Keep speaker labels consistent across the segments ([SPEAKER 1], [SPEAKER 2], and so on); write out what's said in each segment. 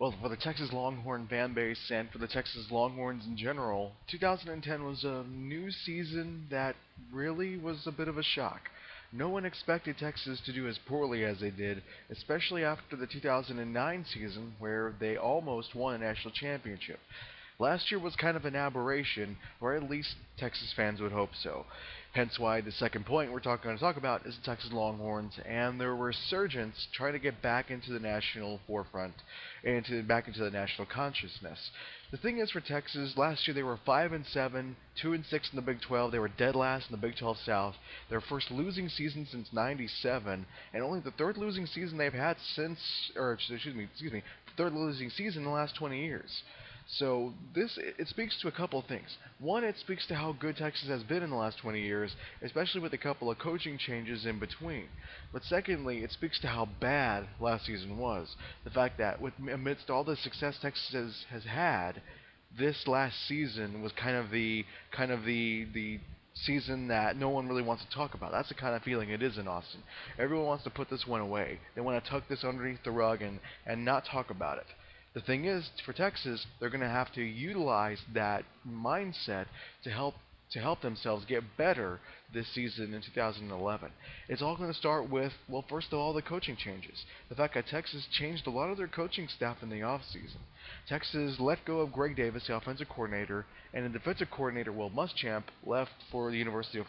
[SPEAKER 1] Well, for the Texas Longhorn fan base and for the Texas Longhorns in general, 2010 was a new season that really was a bit of a shock. No one expected Texas to do as poorly as they did, especially after the 2009 season where they almost won a national championship. Last year was kind of an aberration, or at least Texas fans would hope so. Hence why the second point we're going to talk about is the Texas Longhorns and their resurgence trying to get back into the national forefront and back into the national consciousness. The thing is for Texas, last year they were 5-7, 2-6 in the Big 12. They were dead last in the Big 12 South. Their first losing season since '97, and only the third losing season they've had since, or excuse me, third losing season in the last 20 years. So this it speaks to a couple of things. One, it speaks to how good Texas has been in the last 20 years, especially with a couple of coaching changes in between. But secondly, it speaks to how bad last season was. The fact that amidst all the success Texas has had, this last season was kind of the season that no one really wants to talk about. That's the kind of feeling it is in Austin. Everyone wants to put this one away. They want to tuck this underneath the rug and not talk about it. The thing is, for Texas, they're going to have to utilize that mindset to help themselves get better this season in 2011. It's all going to start with, well, first of all, the coaching changes. The fact that Texas changed a lot of their coaching staff in the offseason. Texas let go of Greg Davis, the offensive coordinator, and the defensive coordinator, Will Muschamp, left for the University of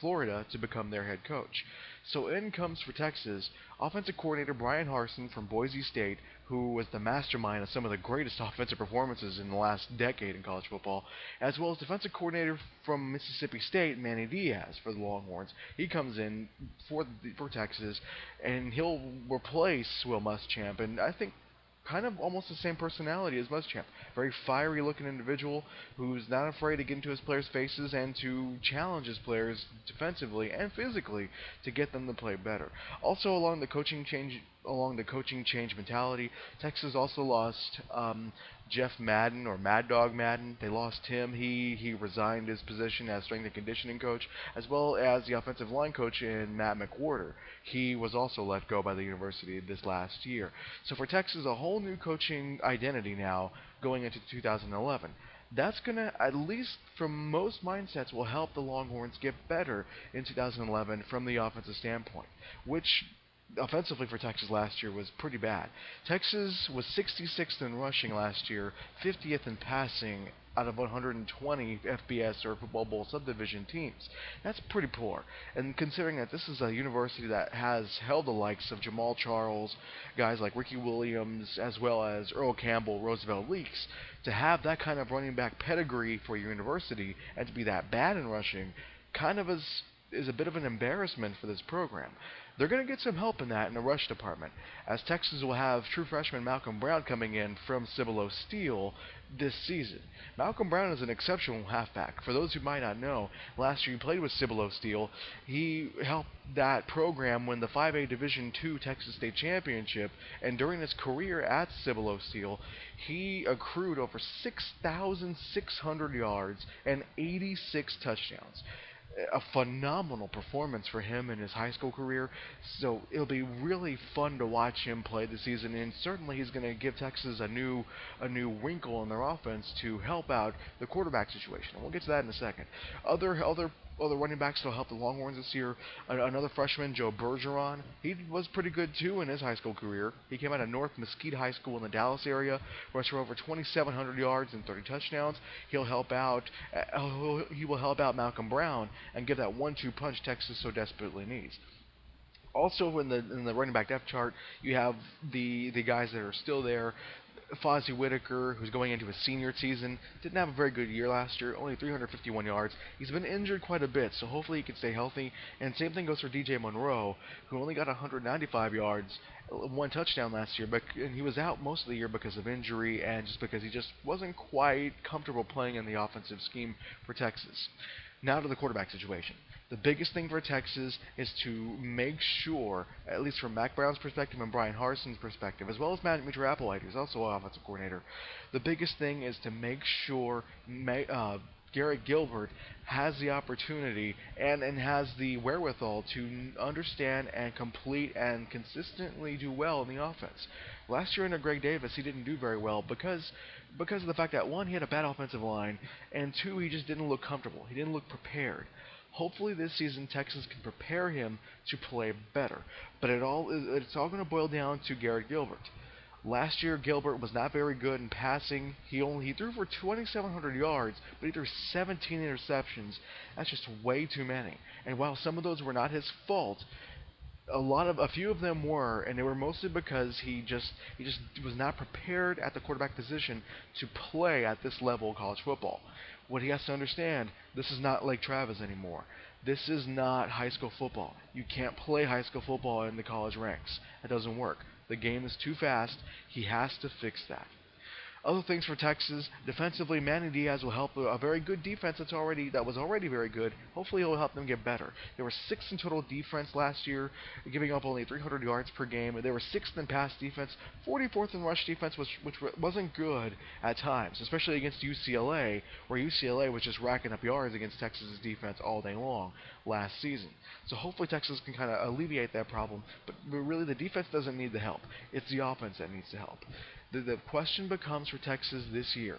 [SPEAKER 1] Florida to become their head coach. So in comes for Texas offensive coordinator Brian Harsin from Boise State, who was the mastermind of some of the greatest offensive performances in the last decade in college football, as well as defensive coordinator from Mississippi State, Manny Diaz, for the Longhorns. He comes in for Texas, and he'll replace Will Muschamp, and I think kind of almost the same personality as Muschamp. Very fiery looking individual who's not afraid to get into his players' faces and to challenge his players defensively and physically to get them to play better. Also along the coaching change mentality, Texas also lost Jeff Madden, or Mad Dog Madden. They lost him. He resigned his position as strength and conditioning coach, as well as the offensive line coach in Matt McWhorter. He was also let go by the university this last year. So for Texas, a whole new coaching identity now going into 2011. That's going to, at least from most mindsets, will help the Longhorns get better in 2011 from the offensive standpoint, which offensively for Texas last year was pretty bad. Texas was 66th in rushing last year, 50th in passing out of 120 FBS or Football Bowl subdivision teams. That's pretty poor. And considering that this is a university that has held the likes of Jamal Charles, guys like Ricky Williams, as well as Earl Campbell, Roosevelt Leaks, to have that kind of running back pedigree for your university and to be that bad in rushing, kind of is a bit of an embarrassment for this program. They're going to get some help in that in the rush department, as Texas will have true freshman Malcolm Brown coming in from Cibolo Steel this season. Malcolm Brown is an exceptional halfback. For those who might not know, last year he played with Cibolo Steel. He helped that program win the 5A Division II Texas State Championship, and during his career at Cibolo Steel, he accrued over 6,600 yards and 86 touchdowns. A phenomenal performance for him in his high school career. So it'll be really fun to watch him play this season, and certainly he's going to give Texas a new wrinkle in their offense to help out the quarterback situation. And we'll get to that in a second. Other running backs that'll help the Longhorns this year. Another freshman, Joe Bergeron. He was pretty good too in his high school career. He came out of North Mesquite High School in the Dallas area, rushed for over 2,700 yards and 30 touchdowns. He'll help out. He will help out Malcolm Brown and give that 1-2 punch Texas so desperately needs. Also in the running back depth chart, you have the guys that are still there. Fozzie Whitaker, who's going into his senior season, didn't have a very good year last year, only 351 yards. He's been injured quite a bit, so hopefully he can stay healthy. And same thing goes for DJ Monroe, who only got 195 yards, one touchdown last year, but he was out most of the year because of injury and just because he just wasn't quite comfortable playing in the offensive scheme for Texas. Now to the quarterback situation. The biggest thing for Texas is to make sure, at least from Mac Brown's perspective and Brian Harsin's perspective, as well as Matt Mitrapolite, who's also an offensive coordinator, the biggest thing is to make sure Garrett Gilbert has the opportunity and has the wherewithal to understand and complete and consistently do well in the offense. Last year under Greg Davis, he didn't do very well because of the fact that one, he had a bad offensive line, and two, he just didn't look comfortable. He didn't look prepared. Hopefully this season Texas can prepare him to play better. But it's all going to boil down to Garrett Gilbert. Last year, Gilbert was not very good in passing. He threw for 2,700 yards, but he threw 17 interceptions. That's just way too many. And while some of those were not his fault, a few of them were, and they were mostly because he just was not prepared at the quarterback position to play at this level of college football. What he has to understand, this is not Lake Travis anymore. This is not high school football. You can't play high school football in the college ranks. That doesn't work. The game is too fast. He has to fix that. Other things for Texas, defensively, Manny Diaz will help a very good defense that was already very good. Hopefully he'll help them get better. They were sixth in total defense last year, giving up only 300 yards per game. They were sixth in pass defense, 44th in rush defense, which wasn't good at times, especially against UCLA, where UCLA was just racking up yards against Texas's defense all day long last season. So hopefully Texas can kind of alleviate that problem, but really the defense doesn't need the help. It's the offense that needs the help. The question becomes for Texas this year: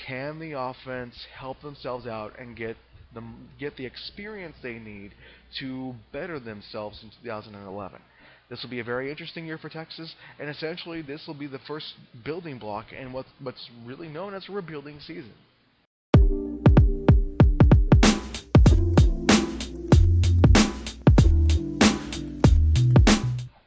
[SPEAKER 1] can the offense help themselves out and get the experience they need to better themselves in 2011? This will be a very interesting year for Texas, and essentially this will be the first building block in what's really known as a rebuilding season.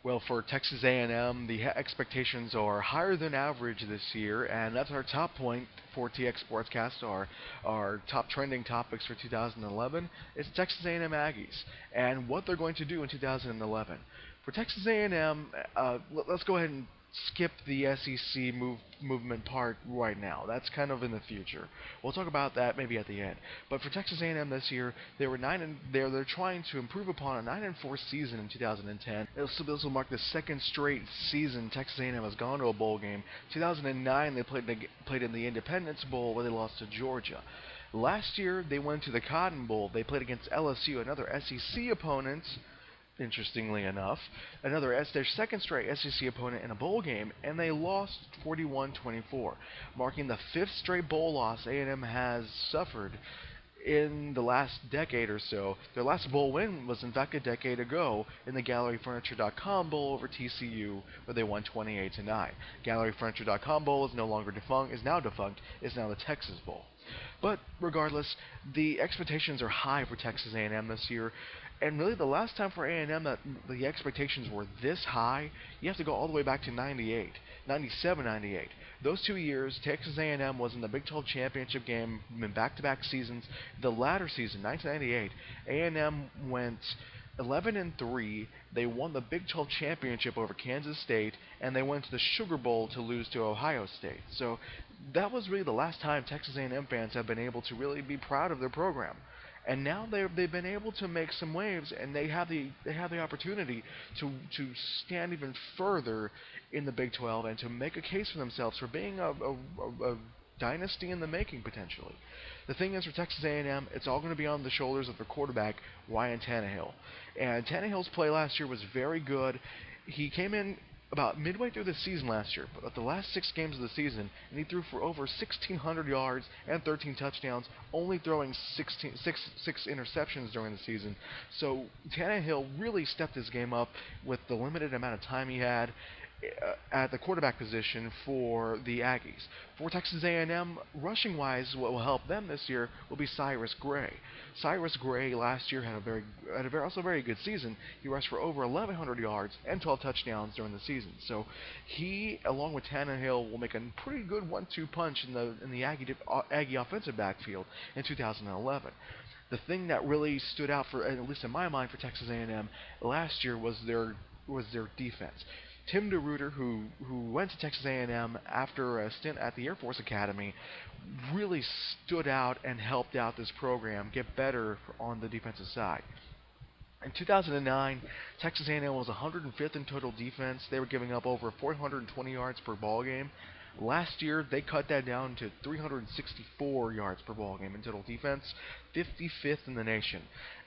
[SPEAKER 1] Well, for Texas A&M, the expectations are higher than average this year, and that's our top point for Txsportscast. Our top trending topics for 2011 is Texas A&M Aggies and what they're going to do in 2011. For Texas A&M, let's go ahead and skip the SEC movement part right now. That's kind of in the future. We'll talk about that maybe at the end. But for Texas A&M this year, they're trying to improve upon a 9-4 season in 2010. This will mark the second straight season Texas A&M has gone to a bowl game. 2009 they played in the Independence Bowl where they lost to Georgia. Last year they went to the Cotton Bowl. They played against LSU, another SEC opponent. Interestingly enough, their second straight SEC opponent in a bowl game, and they lost 41-24, marking the fifth straight bowl loss A&M has suffered in the last decade or so. Their last bowl win was in fact a decade ago in the GalleryFurniture.com Bowl over TCU, where they won 28-9. GalleryFurniture.com Bowl is now defunct. It's now the Texas Bowl. But regardless, the expectations are high for Texas A&M this year. And really, the last time for A&M that the expectations were this high, you have to go all the way back to 97, 98. Those 2 years, Texas A&M was in the Big 12 championship game in back-to-back seasons. The latter season, 1998, A&M went 11-3. They won the Big 12 championship over Kansas State, and they went to the Sugar Bowl to lose to Ohio State. So that was really the last time Texas A&M fans have been able to really be proud of their program. And now they've been able to make some waves, and they have the opportunity to stand even further in the Big 12 and to make a case for themselves for being a dynasty in the making potentially. The thing is, for Texas A&M, it's all going to be on the shoulders of their quarterback, Ryan Tannehill. And Tannehill's play last year was very good. He came in about midway through the season last year, but the last 6 games of the season, and he threw for over 1,600 yards and 13 touchdowns, only throwing six interceptions during the season. So Tannehill really stepped his game up with the limited amount of time he had at the quarterback position for the Aggies. For Texas A&M, rushing-wise, what will help them this year will be Cyrus Gray. Cyrus Gray last year had a very good season. He rushed for over 1,100 yards and 12 touchdowns during the season. So he, along with Tannehill, will make a pretty good 1-2 punch in the Aggie offensive backfield in 2011. The thing that really stood out for, at least in my mind, for Texas A&M last year was their defense. Tim DeRuyter, who went to Texas A&M after a stint at the Air Force Academy, really stood out and helped out this program get better on the defensive side. In 2009, Texas A&M was 105th in total defense. They were giving up over 420 yards per ball game. Last year, they cut that down to 364 yards per ball game in total defense, 55th in the nation.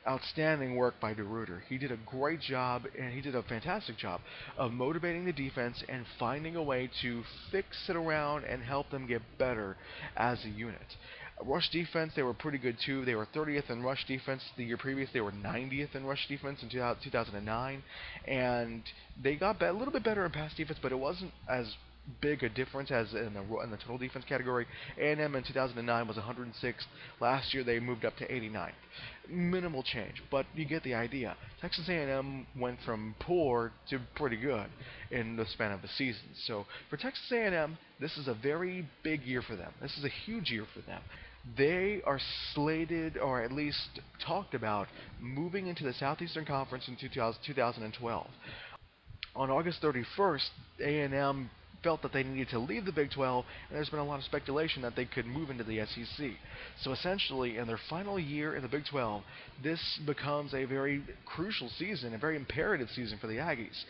[SPEAKER 1] Outstanding work by DeRuiter. He did a great job, and he did a fantastic job of motivating the defense and finding a way to fix it around and help them get better as a unit. Rush defense, they were pretty good too. They were 30th in rush defense the year previous. They were 90th in rush defense in 2009, and they got a little bit better in pass defense, but it wasn't as big a difference as in the total defense category. A&M in 2009 was 106th. Last year they moved up to 89th. Minimal change, but you get the idea. Texas A&M went from poor to pretty good in the span of a season. So for Texas A&M, this is a very big year for them. This is a huge year for them. They are slated, or at least talked about, moving into the Southeastern Conference in 2012. On August 31st, A&M felt that they needed to leave the Big 12, and there's been a lot of speculation that they could move into the SEC. So essentially, in their final year in the Big 12, this becomes a very crucial season, a very imperative season for the Aggies.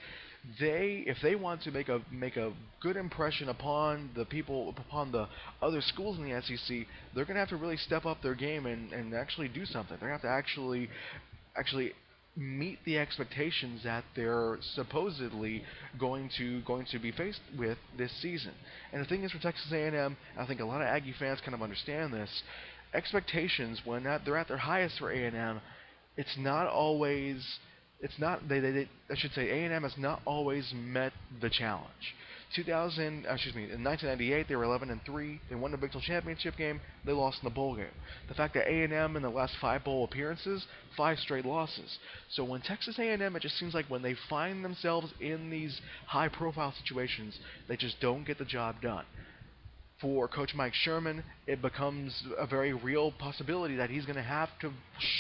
[SPEAKER 1] If they want to make a good impression upon the other schools in the SEC, they're going to have to really step up their game and actually do something. They're going to have to actually meet the expectations that they're supposedly going to be faced with this season. And the thing is, for Texas A&M, I think a lot of Aggie fans kind of understand this. Expectations, when they're at their highest for A&M, it's not always. It's not. I should say A&M has not always met the challenge. In 1998 they were 11-3. They won the Big 12 championship game. They lost in the bowl game. The fact that A&M in the last 5 bowl appearances, 5 straight losses. So when Texas A&M, it just seems like when they find themselves in these high-profile situations, they just don't get the job done. For Coach Mike Sherman, it becomes a very real possibility that he's going to have to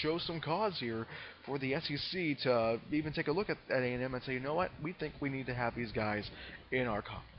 [SPEAKER 1] show some cause here for the SEC to even take a look at A&M and say, you know what, we think we need to have these guys in our conference.